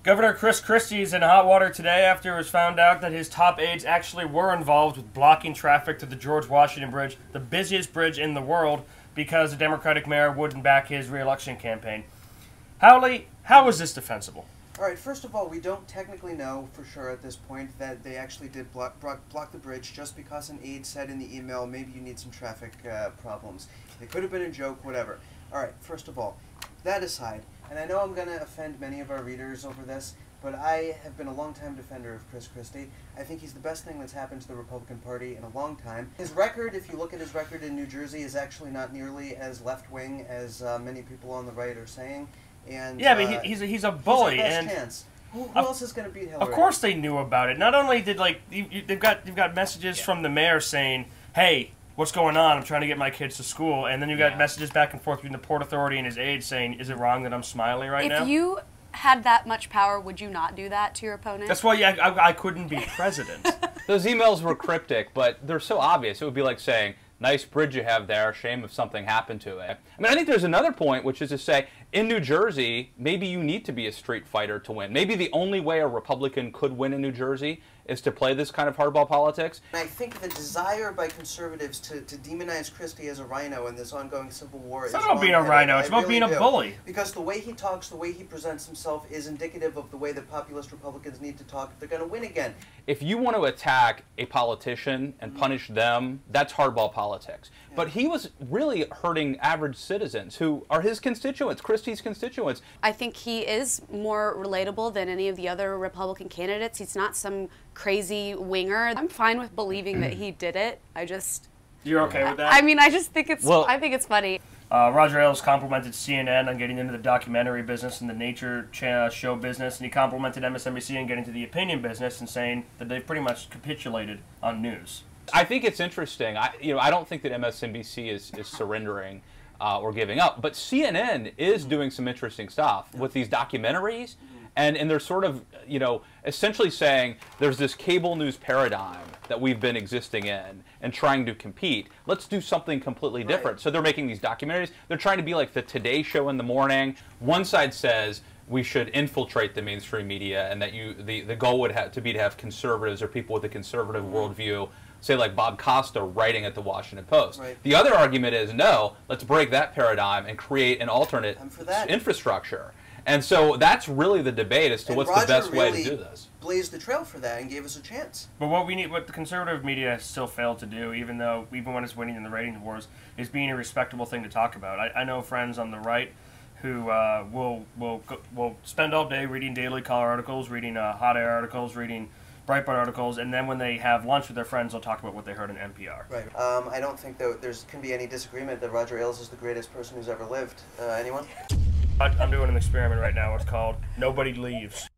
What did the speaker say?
Governor Chris Christie is in hot water today after it was found out that his top aides actually were involved with blocking traffic to the George Washington Bridge, the busiest bridge in the world, because the Democratic mayor wouldn't back his re-election campaign. Howley, how is this defensible? All right, first of all, we don't technically know for sure at this point that they actually did block the bridge just because an aide said in the email, maybe you need some traffic problems. It could have been a joke, whatever. All right, first of all, that aside, and I know I'm going to offend many of our readers over this, but I have been a long-time defender of Chris Christie. I think he's the best thing that's happened to the Republican Party in a long time. His record, if you look at his record in New Jersey, is actually not nearly as left-wing as many people on the right are saying. And yeah, but he's a bully, he's our best and chance. Who else is going to beat Hillary? Of course they knew about it. Not only did you've got messages from the mayor saying, "Hey, what's going on? I'm trying to get my kids to school," and then you got messages back and forth between the Port Authority and his aides saying, "Is it wrong that I'm smiling right now?" If you had that much power, would you not do that to your opponent? That's why I couldn't be president. Those emails were cryptic, but they're so obvious. It would be like saying, "Nice bridge you have there. Shame if something happened to it." I mean, I think there's another point, which is to say, in New Jersey, maybe you need to be a street fighter to win. Maybe the only way a Republican could win in New Jersey is to play this kind of hardball politics. I think the desire by conservatives to demonize Christie as a rhino in this ongoing civil war is It's not about being a rhino. It's about being a bully. Because the way he talks, the way he presents himself is indicative of the way that populist Republicans need to talk if they're going to win again. If you want to attack a politician and punish them, that's hardball politics. Yeah. But he was really hurting average citizens who are his constituents, Christie's constituents. I think he is more relatable than any of the other Republican candidates. He's not some crazy winger. I'm fine with believing that he did it. You're okay with that? I mean, I just think it's I think it's funny. Roger Ailes complimented CNN on getting into the documentary business and the nature show business, and he complimented MSNBC on getting to the opinion business and saying that they've pretty much capitulated on news. I think it's interesting. I don't think that MSNBC is surrendering or giving up, but CNN is doing some interesting stuff with these documentaries. And they're sort of, essentially saying there's this cable news paradigm that we've been existing in and trying to compete. Let's do something completely different. Right. So they're making these documentaries. They're trying to be like the Today Show in the morning. One side says we should infiltrate the mainstream media and that the goal would have to be to have conservatives or people with a conservative worldview, say like Bob Costa writing at the Washington Post. Right. The other argument is, no, let's break that paradigm and create an alternate infrastructure. And so that's really the debate as to what's the best way to do this. Blazed the trail for that and gave us a chance. But what the conservative media still failed to do, even when it's winning in the ratings wars, is being a respectable thing to talk about. I know friends on the right who will spend all day reading Daily Caller articles, reading Hot Air articles, reading Breitbart articles, and then when they have lunch with their friends, they'll talk about what they heard on NPR. Right. I don't think that there can be any disagreement that Roger Ailes is the greatest person who's ever lived. Anyone? I'm doing an experiment right now. It's called Nobody Leaves.